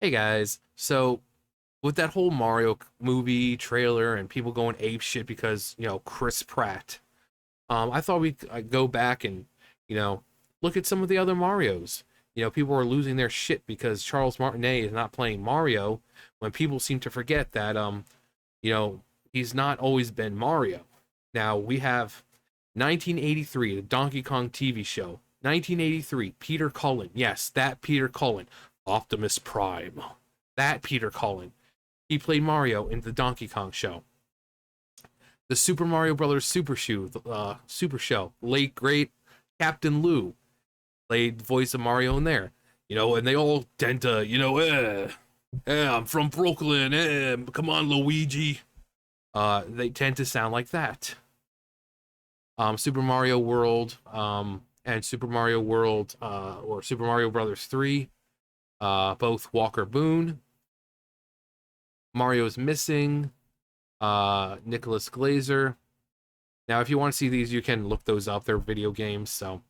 Hey guys, so with that whole Mario movie trailer and people going ape shit because Chris Pratt, I thought we'd go back and you know look at some of the other Mario's. People are losing their shit because Charles Martinet is not playing Mario when people seem to forget that you know he's not always been Mario. Now we have 1983, the Donkey Kong TV show. 1983, Peter Cullen. Yes, that Peter Cullen. Optimus Prime. That Peter Cullen. He played Mario in the Donkey Kong show. The Super Mario Brothers Super Show. Late great Captain Lou played the voice of Mario in there. And they all tend to, I'm from Brooklyn, come on, Luigi. They tend to sound like that. Super Mario World, and Super Mario World, or Super Mario Brothers 3, both Walker Boone. Mario's Missing, Nicholas Glazer. Now, if you want to see these, you can look those up. They're video games. So,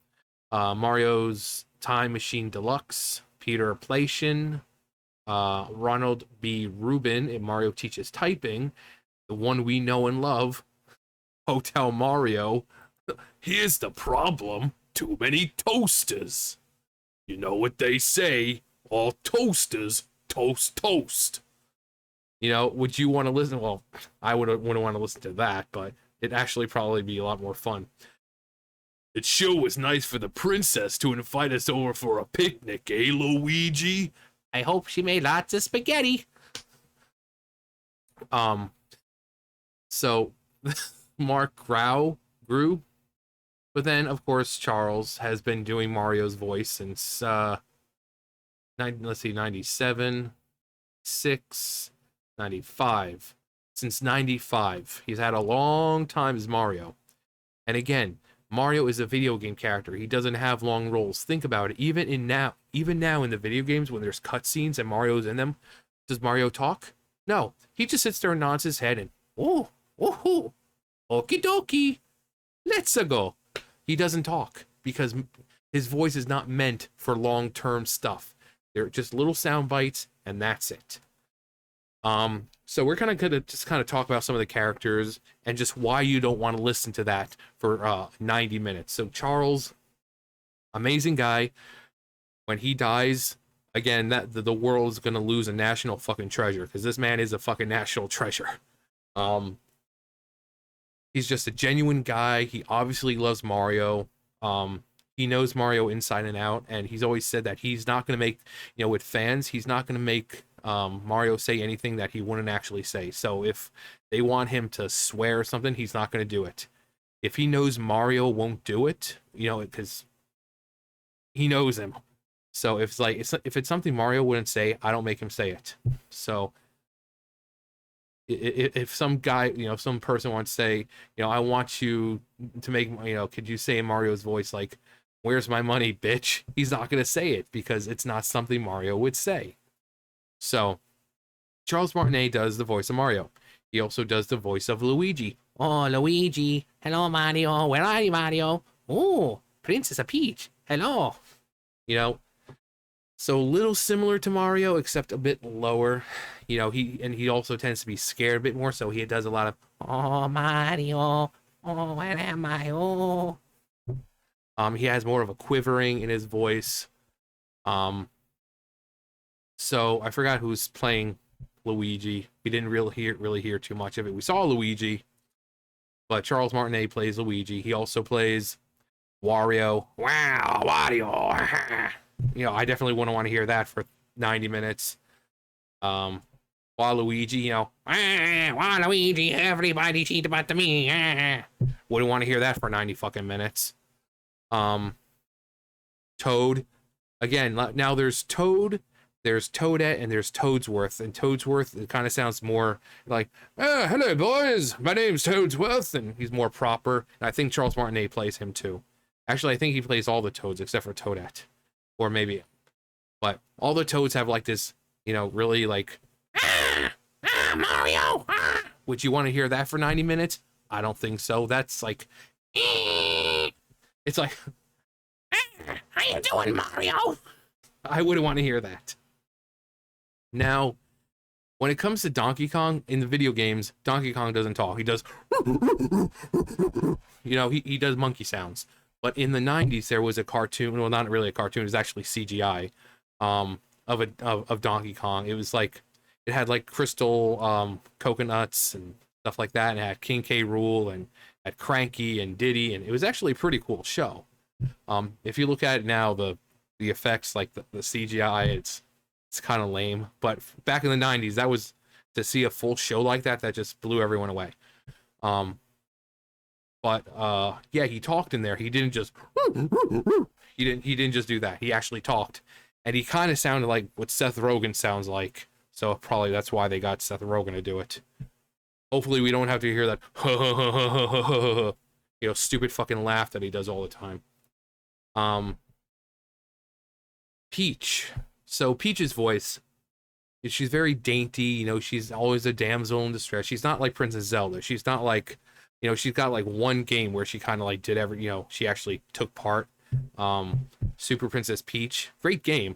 Mario's Time Machine Deluxe, Peter Placian, Ronald B. Rubin in Mario Teaches Typing, the one we know and love, Hotel Mario. Here's the problem: too many toasters. You know what they say, all toasters toast toast. Would you want to listen? Well, I wouldn't want to listen to that, but it'd actually probably be a lot more fun. It sure was nice for the princess to invite us over for a picnic, eh, Luigi? I hope she made lots of spaghetti. So Mark grew, but then of course Charles has been doing Mario's voice since 97, 6, 95. Since 95. He's had a long time as Mario. And again, Mario is a video game character. He doesn't have long roles. Think about it. Even now in the video games when there's cutscenes and Mario's in them, does Mario talk? No. He just sits there and nods his head and okie dokie, let's go. He doesn't talk because his voice is not meant for long-term stuff. They're just little sound bites and that's it. So we're gonna just talk about some of the characters and just why you don't want to listen to that for 90 minutes. So Charles, amazing guy. When he dies, again, that the world is gonna lose a national fucking treasure because this man is a fucking national treasure. He's just a genuine guy. He obviously loves Mario. He knows Mario inside and out, and he's always said that he's not gonna make, with fans, he's not gonna make Mario say anything that he wouldn't actually say. So if they want him to swear or something, he's not going to do it. If he knows Mario won't do it, because he knows him. So if it's something Mario wouldn't say, I don't make him say it. So if some guy, some person wants to say, I want you to make, could you say in Mario's voice, like, where's my money, bitch? He's not going to say it because it's not something Mario would say. So, Charles Martinet does the voice of Mario. He also does the voice of Luigi. Oh, Luigi. Hello, Mario. Where are you, Mario? Oh, Princess Peach. Hello. So a little similar to Mario, except a bit lower. He also tends to be scared a bit more, so he does a lot of, oh, Mario. Oh, where am I? Oh. He has more of a quivering in his voice. So I forgot who's playing Luigi. We didn't really hear too much of it. We saw Luigi, but Charles Martinet plays Luigi. He also plays Wario. Wow, Wario. I definitely wouldn't want to hear that for 90 minutes. Waluigi, Waluigi, everybody cheat about me. Wouldn't want to hear that for 90 fucking minutes. Toad. Again, now there's Toad. There's Toadette and there's Toadsworth. And Toadsworth, it kind of sounds more like, hello, boys. My name's Toadsworth. And he's more proper. And I think Charles Martinet plays him, too. Actually, I think he plays all the Toads except for Toadette. Or maybe. But all the Toads have, like, this, really, like, Mario. Would you want to hear that for 90 minutes? I don't think so. That's, like, it's like, how you doing, Mario? I wouldn't want to hear that. Now, when it comes to Donkey Kong in the video games, Donkey Kong doesn't talk. He does, he does monkey sounds. But in the 90s, there was a cartoon. Well, not really a cartoon. It was actually CGI, of Donkey Kong. It was like it had like crystal coconuts and stuff like that, and it had King K. Rool and had Cranky and Diddy, and it was actually a pretty cool show. If you look at it now, the effects, like the CGI, it's kind of lame. But back in the 90s, that was, to see a full show like that just blew everyone away. But yeah, he talked in there. He didn't just he didn't just do that. He actually talked, and he kind of sounded like what Seth Rogen sounds like. So probably that's why they got Seth Rogen to do it. Hopefully we don't have to hear that stupid fucking laugh that he does all the time. Peach. So Peach's voice, she's very dainty, she's always a damsel in distress. She's not like Princess Zelda. She's not like, she's got like one game where she kind of like did she actually took part. Super Princess Peach, great game.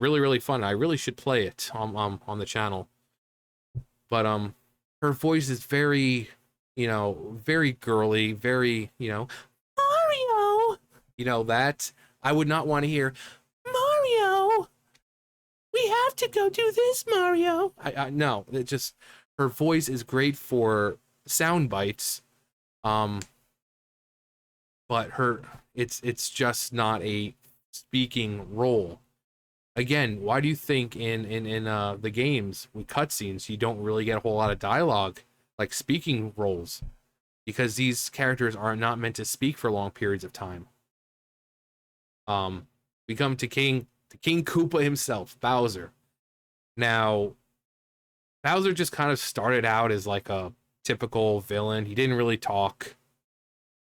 Really, really fun. I really should play it on the channel. But her voice is very, very girly, very, Mario. That I would not want to hear. Mario, we have to go do this, Mario. I no, it just, her voice is great for sound bites. But it's just not a speaking role. Again, why do you think in the games with cutscenes you don't really get a whole lot of dialogue, like speaking roles? Because these characters are not meant to speak for long periods of time. We come to King Koopa himself, Bowser. Now, Bowser just kind of started out as like a typical villain. He didn't really talk.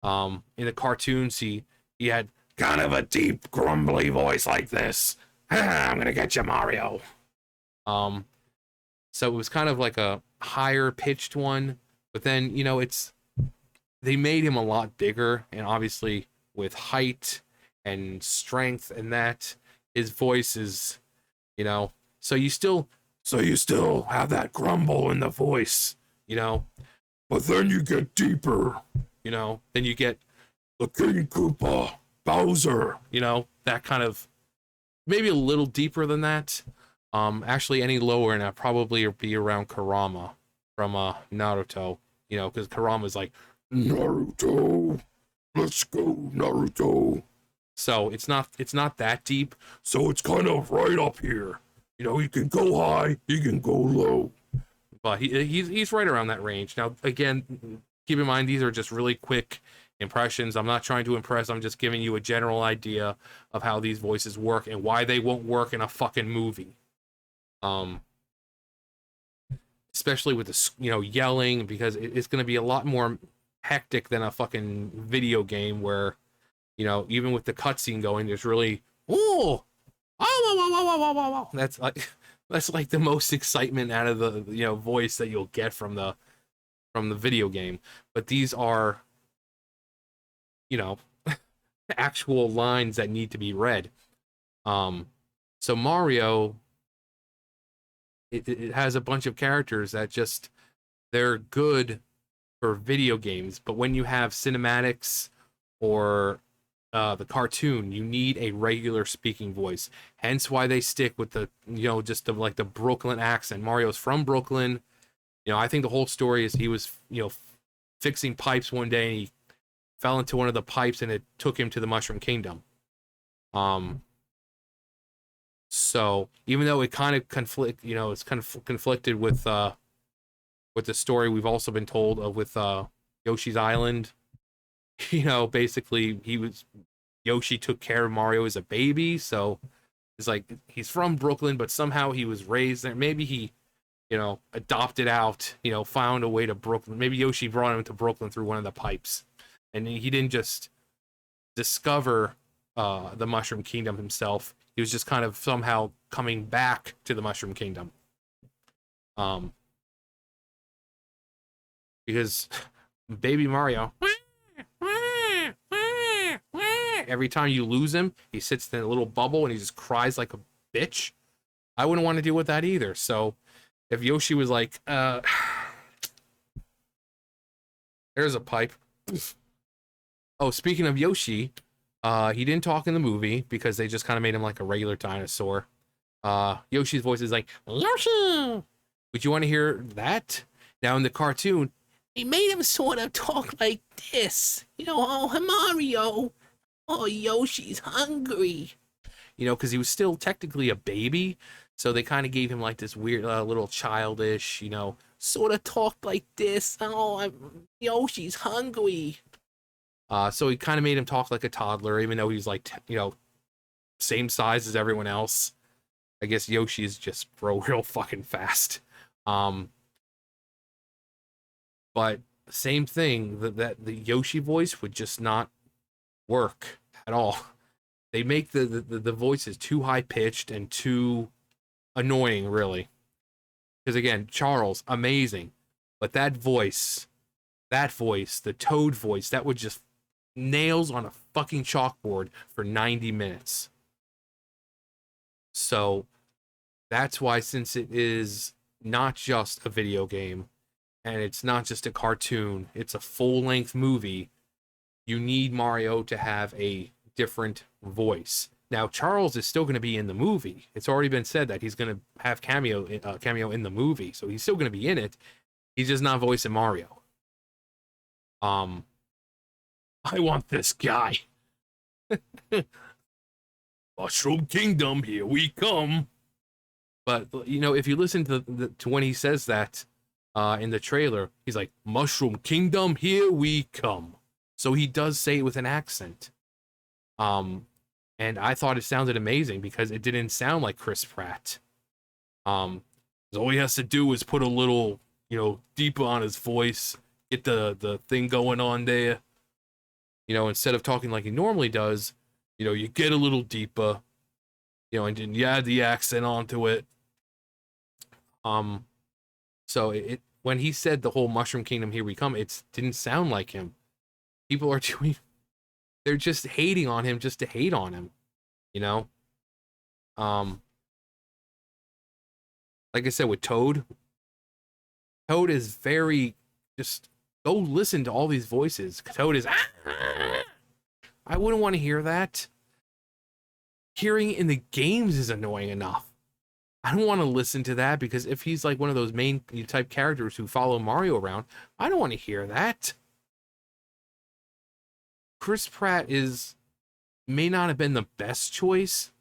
In the cartoons, he had kind of a deep, grumbly voice like this. I'm gonna get you, Mario. So it was kind of like a higher pitched one, but then they made him a lot bigger, and obviously with height and strength and that, his voice is, so you still have that grumble in the voice, but then you get deeper, then you get the King Koopa, Bowser, that kind of, maybe a little deeper than that. Actually any lower, and that probably be around Kurama from Naruto, because Kurama's like, Naruto, let's go, Naruto. So it's not that deep. So it's kind of right up here. He can go high, he can go low. But he's right around that range. Now, again, keep in mind, these are just really quick impressions. I'm not trying to impress. I'm just giving you a general idea of how these voices work and why they won't work in a fucking movie. Especially with the, yelling, because it's going to be a lot more hectic than a fucking video game where, even with the cutscene going, there's really, that's like the most excitement out of the voice that you'll get from the video game. But these are, actual lines that need to be read. So Mario, it has a bunch of characters that just, they're good for video games, but when you have cinematics or the cartoon, you need a regular speaking voice. Hence why they stick with the, just the Brooklyn accent. Mario's from Brooklyn. I think the whole story is he was, fixing pipes one day, and he fell into one of the pipes, and it took him to the Mushroom Kingdom. So even though it kind of it's kind of conflicted with the story we've also been told of with Yoshi's Island. Basically Yoshi took care of Mario as a baby, so it's like he's from Brooklyn, but somehow he was raised there. Maybe he, adopted out, found a way to Brooklyn. Maybe Yoshi brought him to Brooklyn through one of the pipes, and he didn't just discover the Mushroom Kingdom himself. He was just kind of somehow coming back to the Mushroom Kingdom. Because Baby Mario, every time you lose him, he sits in a little bubble and he just cries like a bitch. I wouldn't want to deal with that either. So if Yoshi was like, there's a pipe. Oh, speaking of Yoshi, he didn't talk in the movie because they just kind of made him like a regular dinosaur. Yoshi's voice is like, Yoshi! Would you want to hear that? Now in the cartoon, they made him sort of talk like this. You know, oh, Mario. Oh, Yoshi's hungry. You know, because he was still technically a baby. So they kind of gave him like this weird little childish, you know, sort of talk like this. Oh, Yoshi's hungry. So he kind of made him talk like a toddler, even though he's like, you know, same size as everyone else. I guess Yoshi's just grow real fucking fast. But same thing, that the Yoshi voice would just not work at all. They make the voices too high pitched and too annoying, really. Because again, Charles, amazing, but that voice, the Toad voice, that would just nails on a fucking chalkboard for 90 minutes. So that's why, since it is not just a video game and it's not just a cartoon, it's a full-length movie, you need Mario to have a different voice. Now, Charles is still going to be in the movie. It's already been said that he's going to have cameo in the movie, so he's still going to be in it. He's just not voicing Mario. I want this guy. Mushroom Kingdom, here we come. But you know, if you listen to when he says that in the trailer, he's like, Mushroom Kingdom, here we come. So he does say it with an accent. And I thought it sounded amazing because it didn't sound like Chris Pratt. All he has to do is put a little, you know, deeper on his voice, get the thing going on there. You know, instead of talking like he normally does, you know, you get a little deeper, you know, and then you add the accent onto it. So it when he said the whole Mushroom Kingdom, here we come, it didn't sound like him. People are doing, they're just hating on him just to hate on him, you know? Like I said, with Toad is very, just go listen to all these voices. Toad is, I wouldn't want to hear that. Hearing it in the games is annoying enough. I don't want to listen to that because if he's like one of those main type characters who follow Mario around, I don't want to hear that. Chris Pratt may not have been the best choice,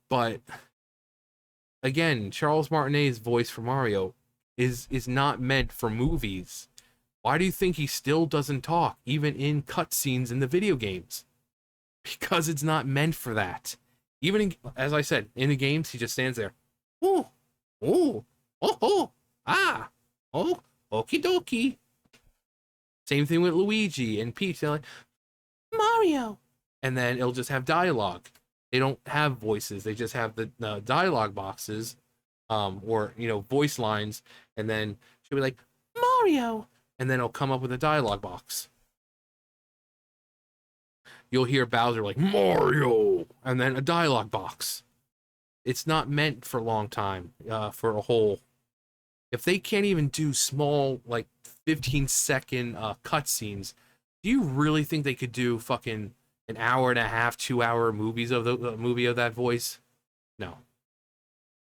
but again, Charles Martinet's voice for Mario is not meant for movies. Why do you think he still doesn't talk, even in cutscenes in the video games? Because it's not meant for that. Even in, as I said, in the games, he just stands there. Oh, oh, oh, oh, ah, oh, okie dokie. Same thing with Luigi and Peach. They're like, Mario. And then it'll just have dialogue. They don't have voices. They just have the dialogue boxes, or, you know, voice lines. And then she'll be like, Mario. And then it'll come up with a dialogue box. You'll hear Bowser like, Mario. And then a dialogue box. It's not meant for a long time, for a whole. If they can't even do small, like, 15-second cutscenes, do you really think they could do fucking an hour and a half, 2-hour movies of the movie of that voice? No.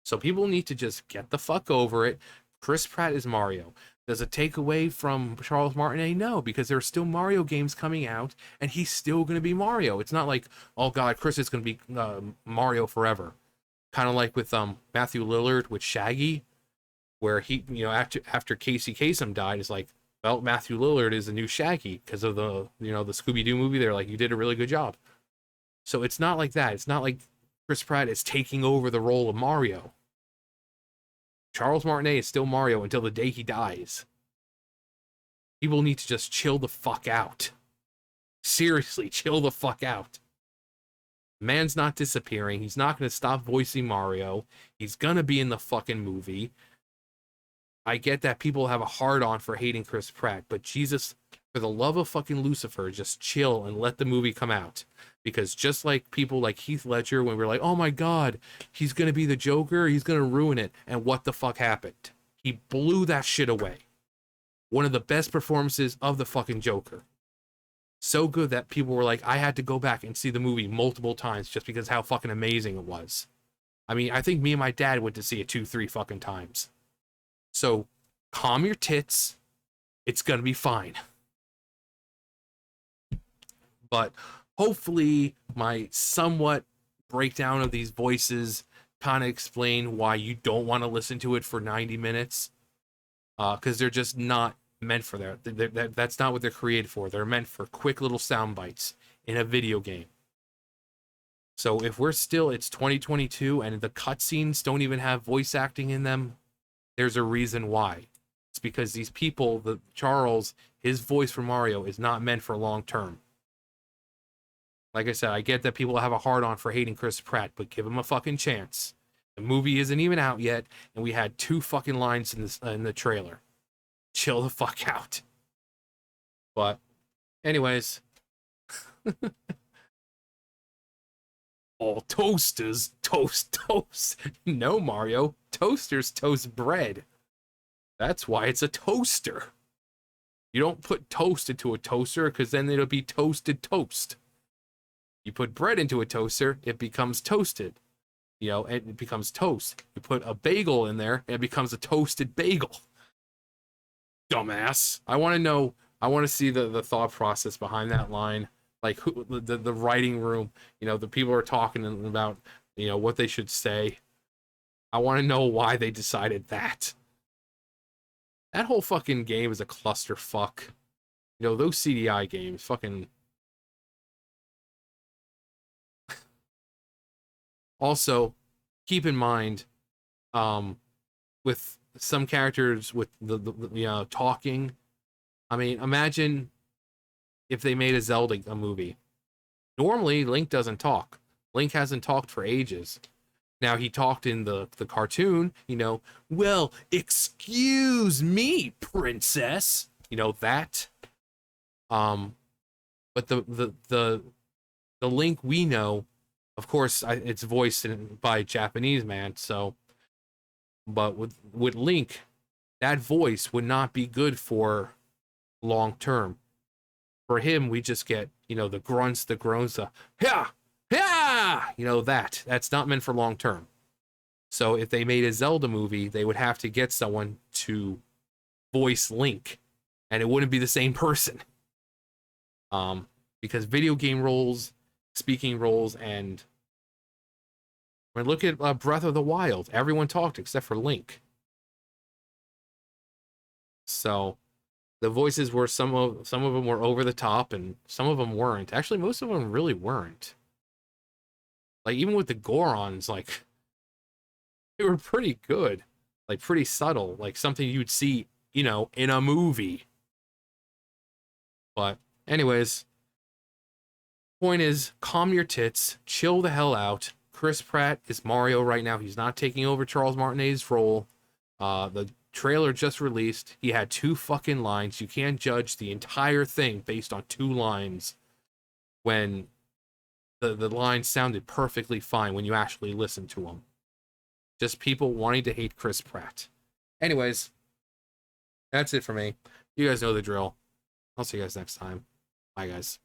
So people need to just get the fuck over it. Chris Pratt is Mario. Does it take away from Charles Martinet? No, because there are still Mario games coming out, and he's still going to be Mario. It's not like, oh god, Chris is going to be Mario forever. Kind of like with Matthew Lillard with Shaggy, where he, you know, after Casey Kasem died, it's like, well, Matthew Lillard is the new Shaggy because of the, you know, the Scooby-Doo movie. They're like, you did a really good job. So it's not like that. It's not like Chris Pratt is taking over the role of Mario. Charles Martinet is still Mario until the day he dies. People need to just chill the fuck out. Seriously, chill the fuck out. Man's not disappearing. He's not going to stop voicing Mario. He's going to be in the fucking movie. I get that people have a hard-on for hating Chris Pratt, but Jesus, for the love of fucking Lucifer, just chill and let the movie come out. Because just like people like Heath Ledger, when we were like, oh my God, he's going to be the Joker, he's going to ruin it. And what the fuck happened? He blew that shit away. One of the best performances of the fucking Joker. So good that people were like, I had to go back and see the movie multiple times just because how fucking amazing it was. I mean, I think me and my dad went to see it 2, 3 fucking times. So calm your tits. It's going to be fine. But hopefully my somewhat breakdown of these voices kind of explain why you don't want to listen to it for 90 minutes. Because they're just not meant for that. That's not what they're created for. They're meant for quick little sound bites in a video game. So if it's 2022 and the cutscenes don't even have voice acting in them, there's a reason why. It's because these people, Charles, his voice for Mario is not meant for long term. Like I said, I get that people have a hard on for hating Chris Pratt, but give him a fucking chance. The movie isn't even out yet, and we had 2 fucking lines in the trailer. Chill the fuck out. But, anyways. All toasters toast toast. No, Mario. Toasters toast bread. That's why it's a toaster. You don't put toast into a toaster because then it'll be toasted toast. You put bread into a toaster, it becomes toasted. It becomes toast. You put a bagel in there, and it becomes a toasted bagel. Dumbass. I want to see the thought process behind that line. Like the writing room, the people are talking about, what they should say. I want to know why they decided that. That whole fucking game is a clusterfuck. Those CDI games, fucking. Also, keep in mind, with some characters with the talking. I mean, imagine if they made a Zelda movie. Normally, Link doesn't talk. Link hasn't talked for ages. Now, he talked in the cartoon, well, excuse me, princess. That. But the Link we know, of course, it's voiced by a Japanese man, so. But with Link, that voice would not be good for long term. For him, we just get, the grunts, the groans, the yeah, yeah, that's not meant for long term. So if they made a Zelda movie, they would have to get someone to voice Link, and it wouldn't be the same person. Because video game roles, speaking roles, and when look at Breath of the Wild, everyone talked except for Link. So the voices were some of them were over the top, and some of them weren't. Actually, most of them really weren't. Like even with the Gorons, like they were pretty good, like pretty subtle, like something you'd see, in a movie. But anyways, point is, calm your tits, chill the hell out. Chris Pratt is Mario right now. He's not taking over Charles Martinet's role. The trailer just released. He had 2 fucking lines. You can't judge the entire thing based on 2 lines when the lines sounded perfectly fine when you actually listen to them. Just people wanting to hate Chris Pratt. Anyways, that's it for me. You guys know the drill. I'll see you guys next time. Bye, guys.